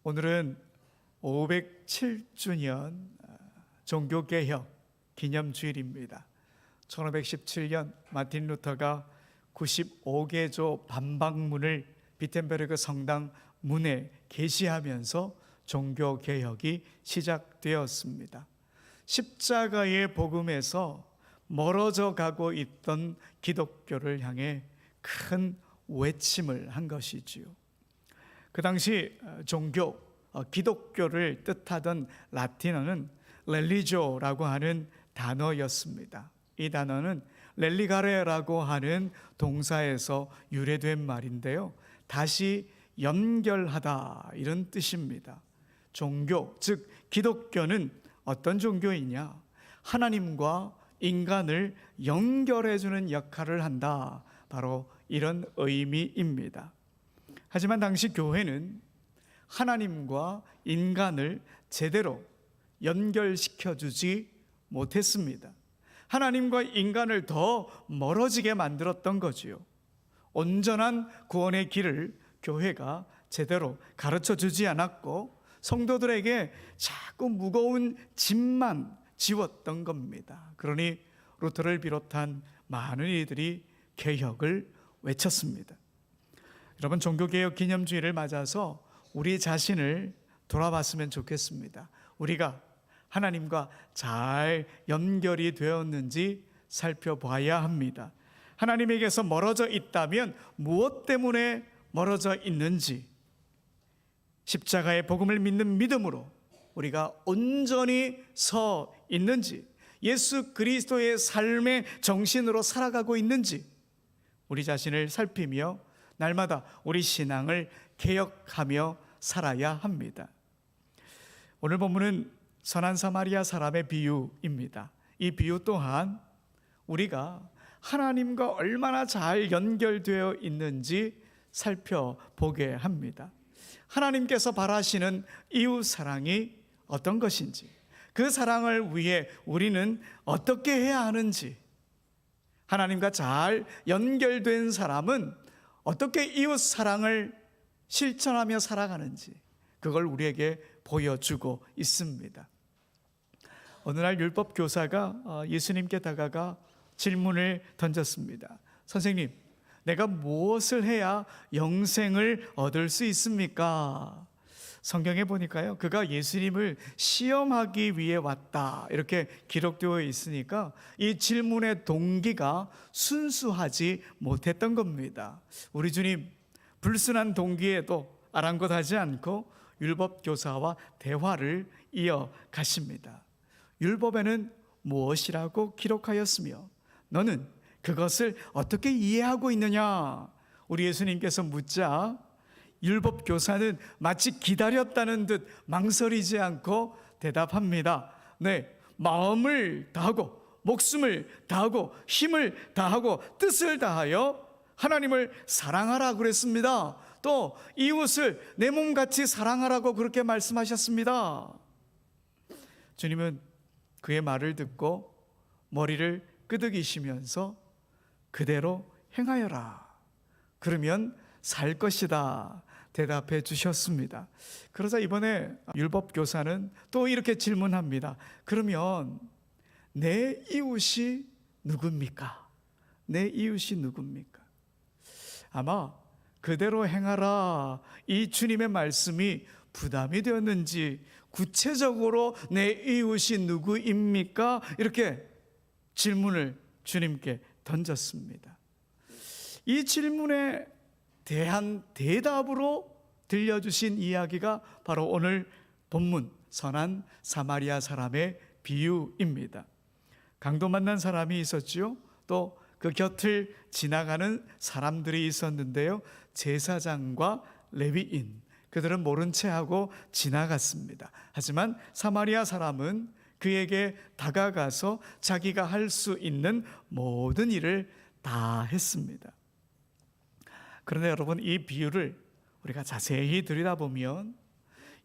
오늘은 507주년 종교개혁 기념주일입니다. 1517년 마틴 루터가 95개조 반박문을 비텐베르그 성당 문에 게시하면서 종교개혁이 시작되었습니다. 십자가의 복음에서 멀어져 가고 있던 기독교를 향해 큰 외침을 한 것이지요. 그 당시 종교, 기독교를 뜻하던 라틴어는 렐리조라고 하는 단어였습니다. 이 단어는 렐리가레라고 하는 동사에서 유래된 말인데요, 다시 연결하다 이런 뜻입니다. 종교, 즉 기독교는 어떤 종교이냐? 하나님과 인간을 연결해주는 역할을 한다, 바로 이런 의미입니다. 하지만 당시 교회는 하나님과 인간을 제대로 연결시켜주지 못했습니다. 하나님과 인간을 더 멀어지게 만들었던 거지요. 온전한 구원의 길을 교회가 제대로 가르쳐주지 않았고 성도들에게 자꾸 무거운 짐만 지웠던 겁니다. 그러니 루터를 비롯한 많은 이들이 개혁을 외쳤습니다. 여러분, 종교개혁 기념주일을 맞아서 우리 자신을 돌아봤으면 좋겠습니다. 우리가 하나님과 잘 연결이 되었는지 살펴봐야 합니다. 하나님에게서 멀어져 있다면 무엇 때문에 멀어져 있는지, 십자가의 복음을 믿는 믿음으로 우리가 온전히 서 있는지, 예수 그리스도의 삶의 정신으로 살아가고 있는지 우리 자신을 살피며 날마다 우리 신앙을 개혁하며 살아야 합니다. 오늘 본문은 선한 사마리아 사람의 비유입니다. 이 비유 또한 우리가 하나님과 얼마나 잘 연결되어 있는지 살펴보게 합니다. 하나님께서 바라시는 이웃 사랑이 어떤 것인지, 그 사랑을 위해 우리는 어떻게 해야 하는지, 하나님과 잘 연결된 사람은 어떻게 이웃 사랑을 실천하며 살아가는지, 그걸 우리에게 보여주고 있습니다. 어느 날 율법 교사가 예수님께 다가가 질문을 던졌습니다. 선생님, 내가 무엇을 해야 영생을 얻을 수 있습니까? 성경에 보니까요, 그가 예수님을 시험하기 위해 왔다 이렇게 기록되어 있으니까 이 질문의 동기가 순수하지 못했던 겁니다. 우리 주님 불순한 동기에도 아랑곳하지 않고 율법 교사와 대화를 이어가십니다. 율법에는 무엇이라고 기록하였으며 너는 그것을 어떻게 이해하고 있느냐? 우리 예수님께서 묻자 율법 교사는 마치 기다렸다는 듯 망설이지 않고 대답합니다. 네, 마음을 다하고 목숨을 다하고 힘을 다하고 뜻을 다하여 하나님을 사랑하라 그랬습니다. 또 이웃을 내 몸같이 사랑하라고 그렇게 말씀하셨습니다. 주님은 그의 말을 듣고 머리를 끄덕이시면서 그대로 행하여라, 그러면 살 것이다 대답해 주셨습니다. 그러자 이번에 율법 교사는 또 이렇게 질문합니다. 그러면 내 이웃이 누굽니까? 내 이웃이 누굽니까? 아마 그대로 행하라 이 주님의 말씀이 부담이 되었는지 구체적으로 내 이웃이 누구입니까? 이렇게 질문을 주님께 던졌습니다. 이 질문에 대한 대답으로 들려주신 이야기가 바로 오늘 본문 선한 사마리아 사람의 비유입니다. 강도 만난 사람이 있었죠. 또 그 곁을 지나가는 사람들이 있었는데요, 제사장과 레위인, 그들은 모른 채 하고 지나갔습니다. 하지만 사마리아 사람은 그에게 다가가서 자기가 할 수 있는 모든 일을 다 했습니다. 그런데 여러분, 이 비유를 우리가 자세히 들여다보면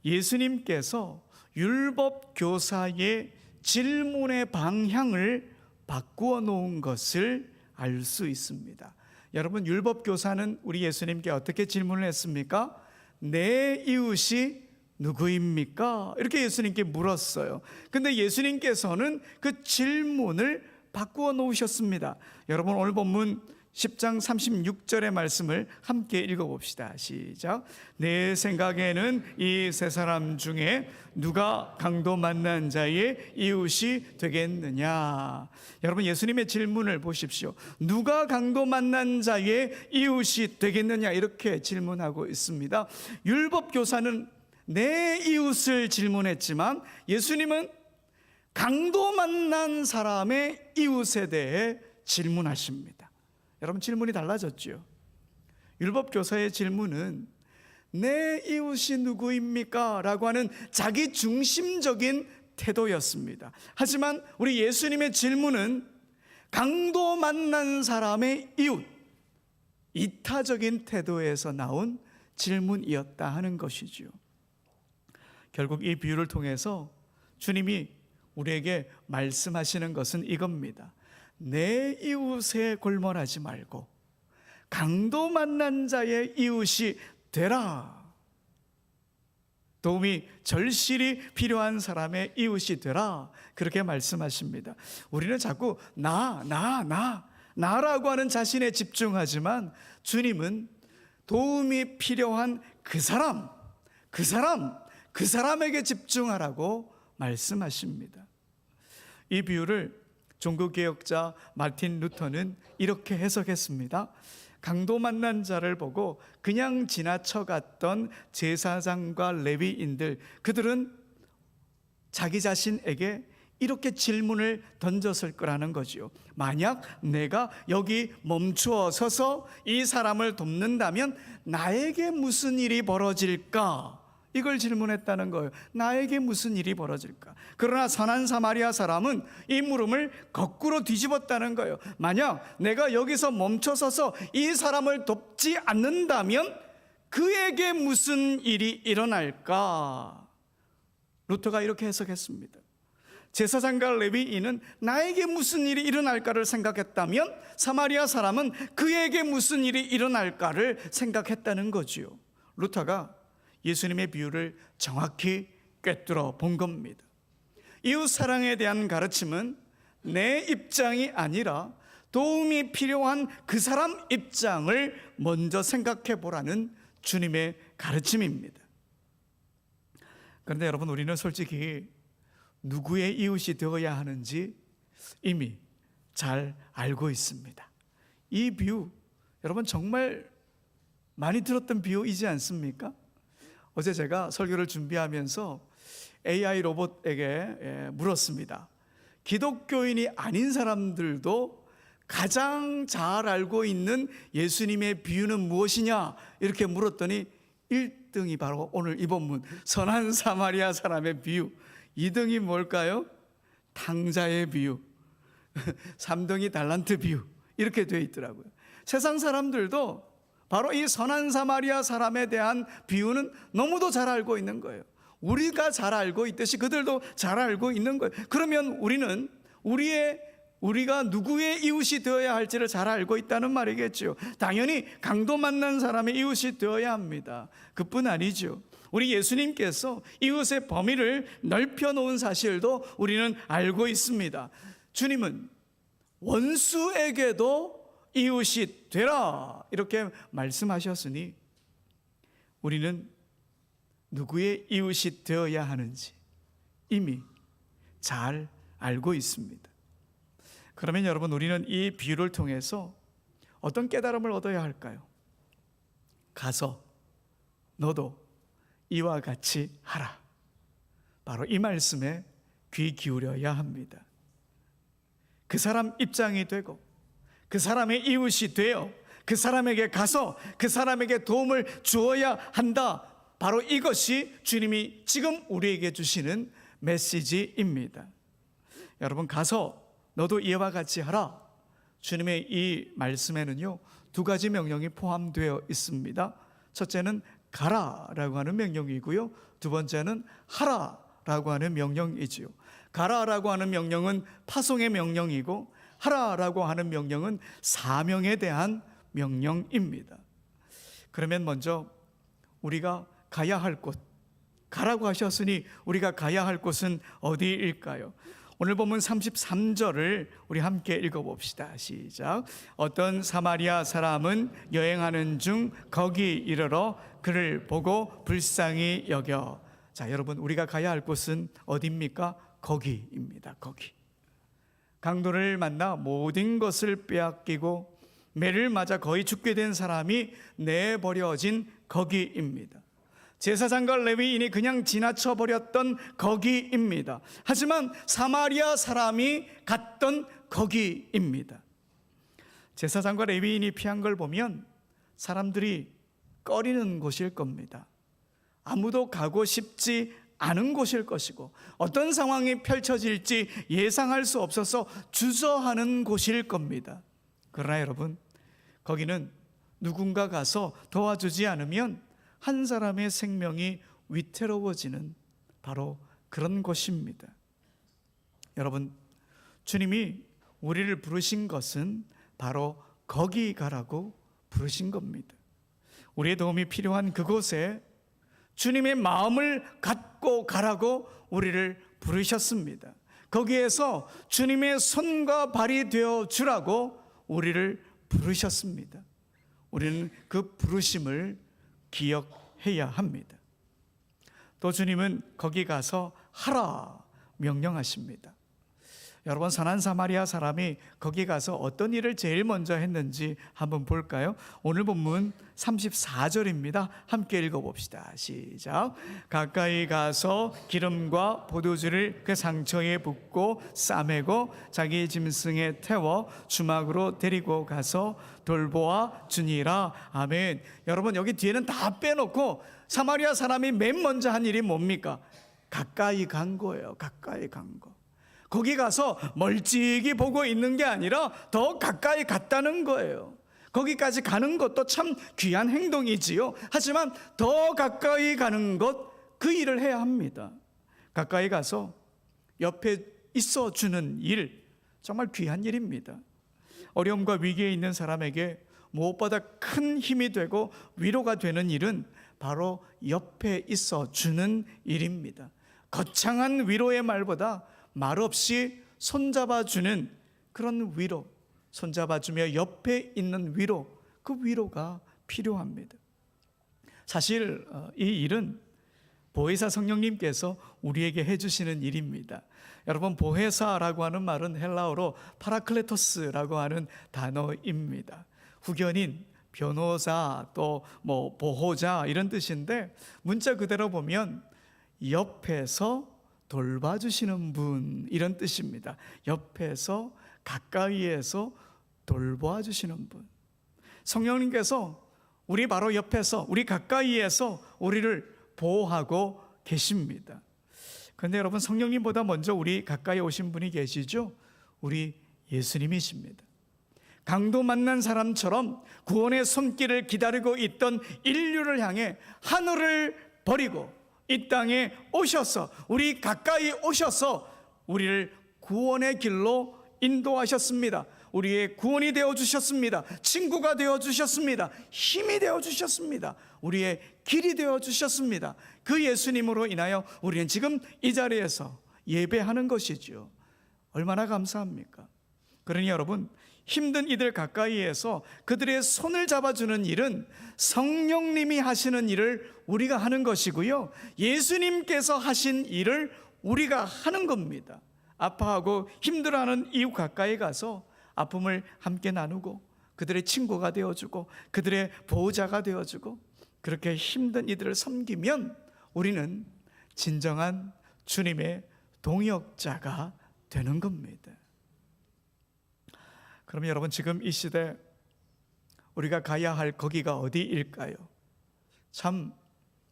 예수님께서 율법 교사의 질문의 방향을 바꾸어 놓은 것을 알 수 있습니다. 여러분, 율법 교사는 우리 예수님께 어떻게 질문을 했습니까? 내 이웃이 누구입니까? 이렇게 예수님께 물었어요. 근데 예수님께서는 그 질문을 바꾸어 놓으셨습니다. 여러분, 오늘 본문 10장 36절의 말씀을 함께 읽어봅시다. 시작. 내 생각에는 이 세 사람 중에 누가 강도 만난 자의 이웃이 되겠느냐? 여러분, 예수님의 질문을 보십시오. 누가 강도 만난 자의 이웃이 되겠느냐? 이렇게 질문하고 있습니다. 율법교사는 내 이웃을 질문했지만 예수님은 강도 만난 사람의 이웃에 대해 질문하십니다. 여러분, 질문이 달라졌죠. 율법교사의 질문은 내 이웃이 누구입니까? 라고 하는 자기 중심적인 태도였습니다. 하지만 우리 예수님의 질문은 강도 만난 사람의 이웃, 이타적인 태도에서 나온 질문이었다 하는 것이죠. 결국 이 비유를 통해서 주님이 우리에게 말씀하시는 것은 이겁니다. 내 이웃에 골몰하지 말고 강도 만난 자의 이웃이 되라. 도움이 절실히 필요한 사람의 이웃이 되라. 그렇게 말씀하십니다. 우리는 자꾸 나라고 하는 자신에 집중하지만 주님은 도움이 필요한 그 사람에게 집중하라고 말씀하십니다. 이 비유를 종교개혁자 마틴 루터는 이렇게 해석했습니다. 강도 만난 자를 보고 그냥 지나쳐갔던 제사장과 레위인들, 그들은 자기 자신에게 이렇게 질문을 던졌을 거라는 거지요. 만약 내가 여기 멈추어 서서 이 사람을 돕는다면 나에게 무슨 일이 벌어질까? 이걸 질문했다는 거예요. 나에게 무슨 일이 벌어질까? 그러나 선한 사마리아 사람은 이 물음을 거꾸로 뒤집었다는 거예요. 만약 내가 여기서 멈춰서서 이 사람을 돕지 않는다면 그에게 무슨 일이 일어날까? 루터가 이렇게 해석했습니다. 제사장과 레위인은 나에게 무슨 일이 일어날까를 생각했다면 사마리아 사람은 그에게 무슨 일이 일어날까를 생각했다는 거지요. 루터가 예수님의 비유를 정확히 꿰뚫어 본 겁니다. 이웃 사랑에 대한 가르침은 내 입장이 아니라 도움이 필요한 그 사람 입장을 먼저 생각해 보라는 주님의 가르침입니다. 그런데 여러분, 우리는 솔직히 누구의 이웃이 되어야 하는지 이미 잘 알고 있습니다. 이 비유, 여러분 정말 많이 들었던 비유이지 않습니까? 어제 제가 설교를 준비하면서 AI 로봇에게 물었습니다. 기독교인이 아닌 사람들도 가장 잘 알고 있는 예수님의 비유는 무엇이냐? 이렇게 물었더니 1등이 바로 오늘 이 본문 선한 사마리아 사람의 비유, 2등이 뭘까요? 탕자의 비유, 3등이 달란트 비유, 이렇게 되어 있더라고요. 세상 사람들도 바로 이 선한 사마리아 사람에 대한 비유는 너무도 잘 알고 있는 거예요. 우리가 잘 알고 있듯이 그들도 잘 알고 있는 거예요. 그러면 우리는 우리가 누구의 이웃이 되어야 할지를 잘 알고 있다는 말이겠죠. 당연히 강도 만난 사람의 이웃이 되어야 합니다. 그뿐 아니죠. 우리 예수님께서 이웃의 범위를 넓혀놓은 사실도 우리는 알고 있습니다. 주님은 원수에게도 이웃이 되라 이렇게 말씀하셨으니 우리는 누구의 이웃이 되어야 하는지 이미 잘 알고 있습니다. 그러면 여러분, 우리는 이 비유를 통해서 어떤 깨달음을 얻어야 할까요? 가서 너도 이와 같이 하라. 바로 이 말씀에 귀 기울여야 합니다. 그 사람 입장이 되고 그 사람의 이웃이 되어 그 사람에게 가서 그 사람에게 도움을 주어야 한다. 바로 이것이 주님이 지금 우리에게 주시는 메시지입니다. 여러분, 가서 너도 이와 같이 하라. 주님의 이 말씀에는요, 두 가지 명령이 포함되어 있습니다. 첫째는 가라라고 하는 명령이고요, 두 번째는 하라라고 하는 명령이지요. 가라라고 하는 명령은 파송의 명령이고 하라라고 하는 명령은 사명에 대한 명령입니다. 그러면 먼저 우리가 가야 할 곳, 가라고 하셨으니 우리가 가야 할 곳은 어디일까요? 오늘 본문 33절을 우리 함께 읽어봅시다. 시작. 어떤 사마리아 사람은 여행하는 중 거기 이르러 그를 보고 불쌍히 여겨. 자, 여러분, 우리가 가야 할 곳은 어디입니까? 거기입니다. 거기. 강도를 만나 모든 것을 빼앗기고 매를 맞아 거의 죽게 된 사람이 내버려진 거기입니다. 제사장과 레위인이 그냥 지나쳐 버렸던 거기입니다. 하지만 사마리아 사람이 갔던 거기입니다. 제사장과 레위인이 피한 걸 보면 사람들이 꺼리는 곳일 겁니다. 아무도 가고 싶지 않은 곳일 것이고 어떤 상황이 펼쳐질지 예상할 수 없어서 주저하는 곳일 겁니다. 그러나 여러분, 거기는 누군가 가서 도와주지 않으면 한 사람의 생명이 위태로워지는 바로 그런 곳입니다. 여러분, 주님이 우리를 부르신 것은 바로 거기 가라고 부르신 겁니다. 우리의 도움이 필요한 그곳에 주님의 마음을 갖고 가라고 우리를 부르셨습니다. 거기에서 주님의 손과 발이 되어 주라고 우리를 부르셨습니다. 우리는 그 부르심을 기억해야 합니다. 또 주님은 거기 가서 하라 명령하십니다. 여러분, 선한 사마리아 사람이 거기 가서 어떤 일을 제일 먼저 했는지 한번 볼까요? 오늘 본문 34절입니다. 함께 읽어봅시다. 시작. 가까이 가서 기름과 포도주를 그 상처에 붓고 싸매고 자기 짐승에 태워 주막으로 데리고 가서 돌보아 주니라. 아멘. 여러분, 여기 뒤에는 다 빼놓고 사마리아 사람이 맨 먼저 한 일이 뭡니까? 가까이 간 거예요. 가까이 간 거. 거기 가서 멀찍이 보고 있는 게 아니라 더 가까이 갔다는 거예요. 거기까지 가는 것도 참 귀한 행동이지요. 하지만 더 가까이 가는 것, 그 일을 해야 합니다. 가까이 가서 옆에 있어 주는 일, 정말 귀한 일입니다. 어려움과 위기에 있는 사람에게 무엇보다 큰 힘이 되고 위로가 되는 일은 바로 옆에 있어 주는 일입니다. 거창한 위로의 말보다 말없이 손잡아주는 그런 위로, 손잡아주며 옆에 있는 위로, 그 위로가 필요합니다. 사실 이 일은 보혜사 성령님께서 우리에게 해주시는 일입니다. 여러분, 보혜사라고 하는 말은 헬라어로 파라클레토스라고 하는 단어입니다. 후견인, 변호사, 또 보호자 이런 뜻인데 문자 그대로 보면 옆에서 돌봐주시는 분, 이런 뜻입니다. 옆에서, 가까이에서 돌봐주시는 분. 성령님께서 우리 바로 옆에서, 우리 가까이에서 우리를 보호하고 계십니다. 그런데 여러분, 성령님보다 먼저 우리 가까이 오신 분이 계시죠? 우리 예수님이십니다. 강도 만난 사람처럼 구원의 손길을 기다리고 있던 인류를 향해 하늘을 버리고 이 땅에 오셔서, 우리 가까이 오셔서 우리를 구원의 길로 인도하셨습니다. 우리의 구원이 되어주셨습니다. 친구가 되어주셨습니다. 힘이 되어주셨습니다. 우리의 길이 되어주셨습니다. 그 예수님으로 인하여 우리는 지금 이 자리에서 예배하는 것이죠. 얼마나 감사합니까? 그러니 여러분, 힘든 이들 가까이에서 그들의 손을 잡아주는 일은 성령님이 하시는 일을 우리가 하는 것이고요, 예수님께서 하신 일을 우리가 하는 겁니다. 아파하고 힘들어하는 이웃 가까이 가서 아픔을 함께 나누고 그들의 친구가 되어주고 그들의 보호자가 되어주고 그렇게 힘든 이들을 섬기면 우리는 진정한 주님의 동역자가 되는 겁니다. 그러면 여러분, 지금 이 시대 우리가 가야 할 거기가 어디일까요? 참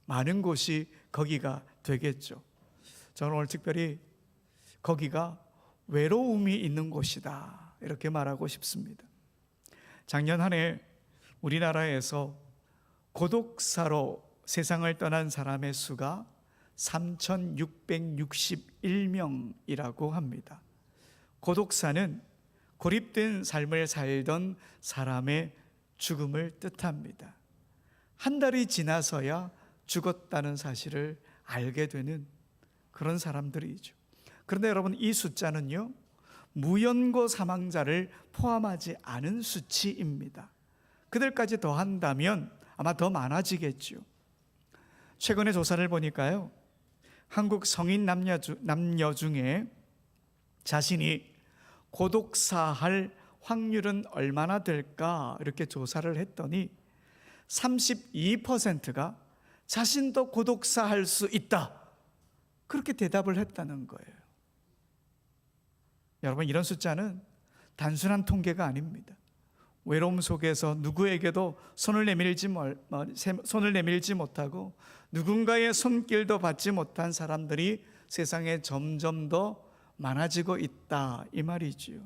많은 곳이 거기가 되겠죠. 저는 오늘 특별히 거기가 외로움이 있는 곳이다, 이렇게 말하고 싶습니다. 작년 한 해 우리나라에서 고독사로 세상을 떠난 사람의 수가 3,661명이라고 합니다. 고독사는 고립된 삶을 살던 사람의 죽음을 뜻합니다. 한 달이 지나서야 죽었다는 사실을 알게 되는 그런 사람들이죠. 그런데 여러분, 이 숫자는요, 무연고 사망자를 포함하지 않은 수치입니다. 그들까지 더한다면 아마 더 많아지겠죠. 최근에 조사를 보니까요, 한국 성인 남녀 중에 자신이 고독사할 확률은 얼마나 될까 이렇게 조사를 했더니 32%가 자신도 고독사할 수 있다, 그렇게 대답을 했다는 거예요. 여러분, 이런 숫자는 단순한 통계가 아닙니다. 외로움 속에서 누구에게도 손을 내밀지 못하고 누군가의 손길도 받지 못한 사람들이 세상에 점점 더 많아지고 있다, 이 말이지요.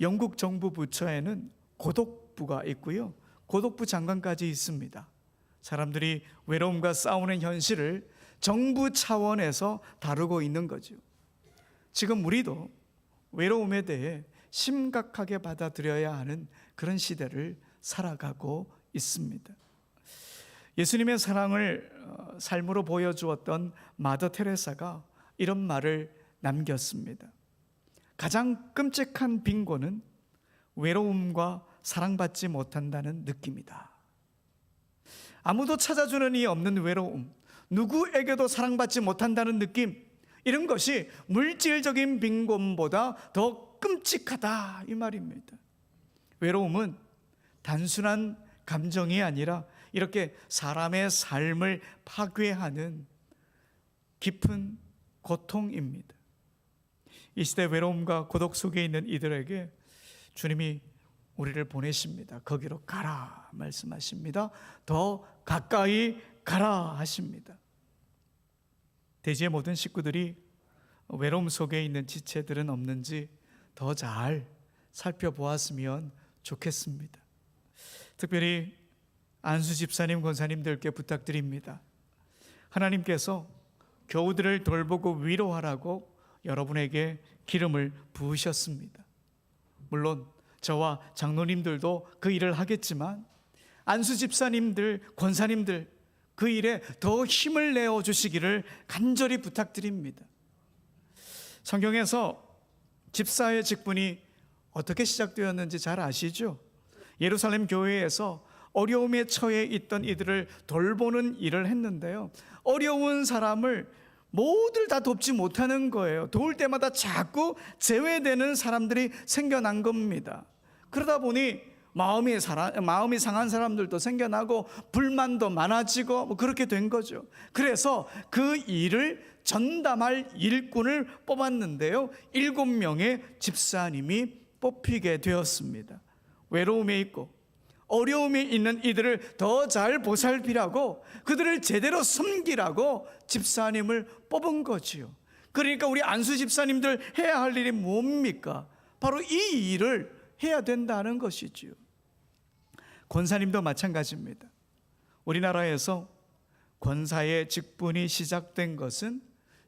영국 정부 부처에는 고독부가 있고요, 고독부 장관까지 있습니다. 사람들이 외로움과 싸우는 현실을 정부 차원에서 다루고 있는 거죠. 지금 우리도 외로움에 대해 심각하게 받아들여야 하는 그런 시대를 살아가고 있습니다. 예수님의 사랑을 삶으로 보여주었던 마더 테레사가 이런 말을 남겼습니다. 가장 끔찍한 빈곤은 외로움과 사랑받지 못한다는 느낌이다. 아무도 찾아주는 이 없는 외로움, 누구에게도 사랑받지 못한다는 느낌, 이런 것이 물질적인 빈곤보다 더 끔찍하다, 이 말입니다. 외로움은 단순한 감정이 아니라 이렇게 사람의 삶을 파괴하는 깊은 고통입니다. 이 시대 외로움과 고독 속에 있는 이들에게 주님이 우리를 보내십니다. 거기로 가라 말씀하십니다. 더 가까이 가라 하십니다. 대지의 모든 식구들이 외로움 속에 있는 지체들은 없는지 더 잘 살펴보았으면 좋겠습니다. 특별히 안수 집사님, 권사님들께 부탁드립니다. 하나님께서 교우들을 돌보고 위로하라고 여러분에게 기름을 부으셨습니다. 물론 저와 장로님들도 그 일을 하겠지만 안수 집사님들, 권사님들, 그 일에 더 힘을 내어 주시기를 간절히 부탁드립니다. 성경에서 집사의 직분이 어떻게 시작되었는지 잘 아시죠? 예루살렘 교회에서 어려움에 처해 있던 이들을 돌보는 일을 했는데요, 어려운 사람을 모두를 다 돕지 못하는 거예요. 도울 때마다 자꾸 제외되는 사람들이 생겨난 겁니다. 그러다 보니 마음이 상한 사람들도 생겨나고 불만도 많아지고 그렇게 된 거죠. 그래서 그 일을 전담할 일꾼을 뽑았는데요, 7명의 집사님이 뽑히게 되었습니다. 외로움에 있고 어려움에 있는 이들을 더 잘 보살피라고, 그들을 제대로 섬기라고 집사님을 뽑은 거지요. 그러니까 우리 안수 집사님들 해야 할 일이 뭡니까? 바로 이 일을 해야 된다는 것이지요. 권사님도 마찬가지입니다. 우리나라에서 권사의 직분이 시작된 것은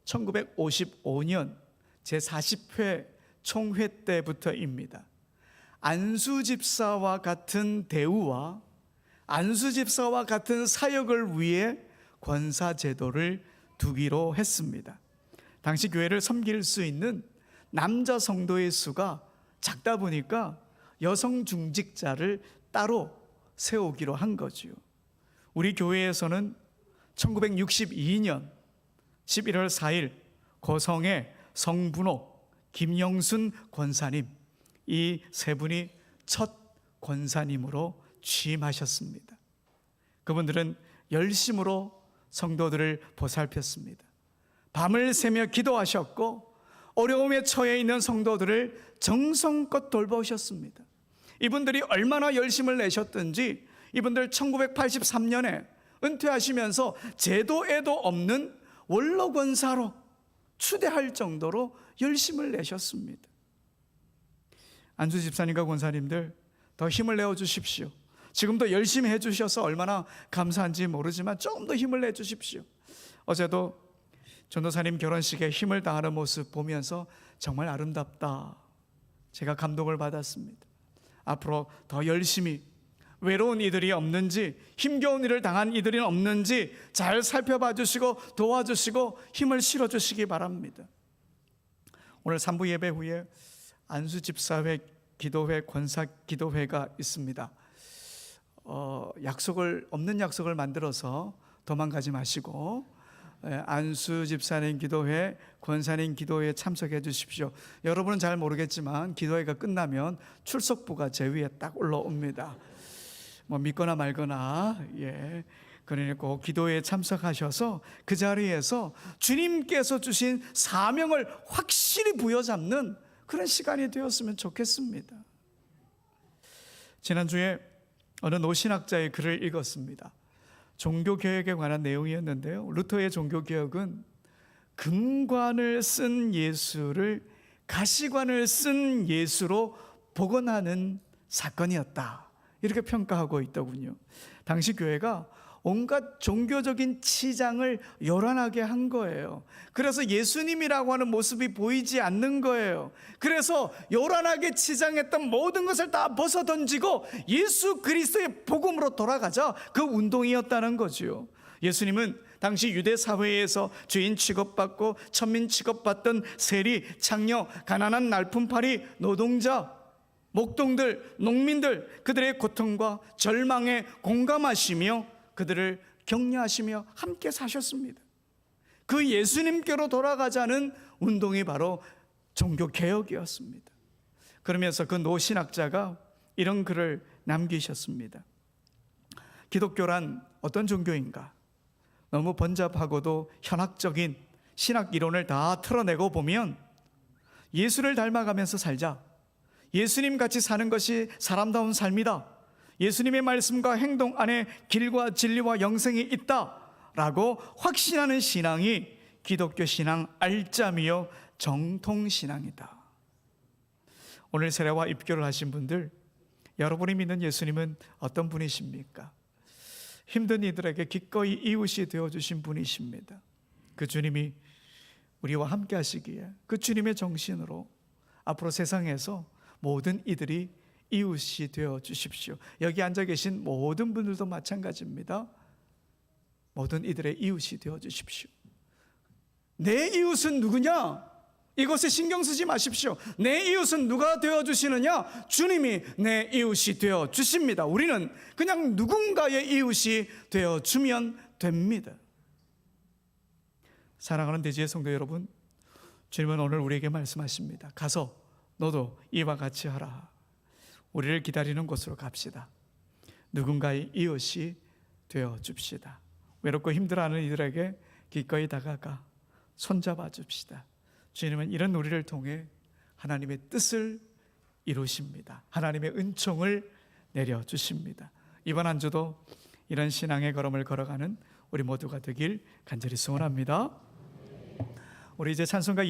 1955년 제40회 총회 때부터입니다. 안수집사와 같은 대우와 안수집사와 같은 사역을 위해 권사제도를 두기로 했습니다. 당시 교회를 섬길 수 있는 남자 성도의 수가 작다 보니까 여성 중직자를 따로 세우기로 한 거지요. 우리 교회에서는 1962년 11월 4일 고성의 성분옥 김영순 권사님, 이 세 분이 첫 권사님으로 취임하셨습니다. 그분들은 열심으로 성도들을 보살폈습니다. 밤을 새며 기도하셨고 어려움에 처해 있는 성도들을 정성껏 돌보셨습니다. 이분들이 얼마나 열심을 내셨든지 이분들 1983년에 은퇴하시면서 제도에도 없는 원로권사로 추대할 정도로 열심을 내셨습니다. 안수 집사님과 권사님들 더 힘을 내어 주십시오. 지금도 열심히 해주셔서 얼마나 감사한지 모르지만 조금 더 힘을 내주십시오. 어제도 전도사님 결혼식에 힘을 다하는 모습 보면서 정말 아름답다, 제가 감동을 받았습니다. 앞으로 더 열심히 외로운 이들이 없는지, 힘겨운 일을 당한 이들이 없는지 잘 살펴봐 주시고 도와주시고 힘을 실어주시기 바랍니다. 오늘 3부 예배 후에 안수집사회 기도회, 권사기도회가 있습니다. 없는 약속을 만들어서 도망가지 마시고 안수집사님 기도회, 권사님 기도회에 참석해 주십시오. 여러분은 잘 모르겠지만 기도회가 끝나면 출석부가 제 위에 딱 올라옵니다. 믿거나 말거나, 그러니 꼭 기도회에 참석하셔서 그 자리에서 주님께서 주신 사명을 확실히 부여잡는 그런 시간이 되었으면 좋겠습니다. 지난주에 어느 노신학자의 글을 읽었습니다. 종교개혁에 관한 내용이었는데요, 루터의 종교개혁은 금관을 쓴 예수를 가시관을 쓴 예수로 복원하는 사건이었다, 이렇게 평가하고 있더군요. 당시 교회가 온갖 종교적인 치장을 요란하게 한 거예요. 그래서 예수님이라고 하는 모습이 보이지 않는 거예요. 그래서 요란하게 치장했던 모든 것을 다 벗어던지고 예수 그리스도의 복음으로 돌아가자, 그 운동이었다는 거죠. 예수님은 당시 유대 사회에서 죄인 취급받고 천민 취급받던 세리, 창녀, 가난한 날품팔이, 노동자, 목동들, 농민들, 그들의 고통과 절망에 공감하시며 그들을 격려하시며 함께 사셨습니다. 그 예수님께로 돌아가자는 운동이 바로 종교개혁이었습니다. 그러면서 그 노신학자가 이런 글을 남기셨습니다. 기독교란 어떤 종교인가? 너무 번잡하고도 현학적인 신학 이론을 다 틀어내고 보면 예수를 닮아가면서 살자, 예수님 같이 사는 것이 사람다운 삶이다, 예수님의 말씀과 행동 안에 길과 진리와 영생이 있다라고 확신하는 신앙이 기독교 신앙 알짜미요 정통신앙이다. 오늘 세례와 입교를 하신 분들, 여러분이 믿는 예수님은 어떤 분이십니까? 힘든 이들에게 기꺼이 이웃이 되어주신 분이십니다. 그 주님이 우리와 함께 하시기에 그 주님의 정신으로 앞으로 세상에서 모든 이들이 이웃이 되어 주십시오. 여기 앉아 계신 모든 분들도 마찬가지입니다. 모든 이들의 이웃이 되어 주십시오. 내 이웃은 누구냐? 이것에 신경 쓰지 마십시오. 내 이웃은 누가 되어 주시느냐? 주님이 내 이웃이 되어 주십니다. 우리는 그냥 누군가의 이웃이 되어 주면 됩니다. 사랑하는 대지의 성도 여러분, 주님은 오늘 우리에게 말씀하십니다. 가서 너도 이와 같이 하라. 우리를 기다리는 곳으로 갑시다. 누군가의 이웃이 되어 줍시다. 외롭고 힘들어하는 이들에게 기꺼이 다가가 손잡아 줍시다. 주님은 이런 우리를 통해 하나님의 뜻을 이루십니다. 하나님의 은총을 내려주십니다. 이번 한 주도 이런 신앙의 걸음을 걸어가는 우리 모두가 되길 간절히 소원합니다. 우리 이제 찬송가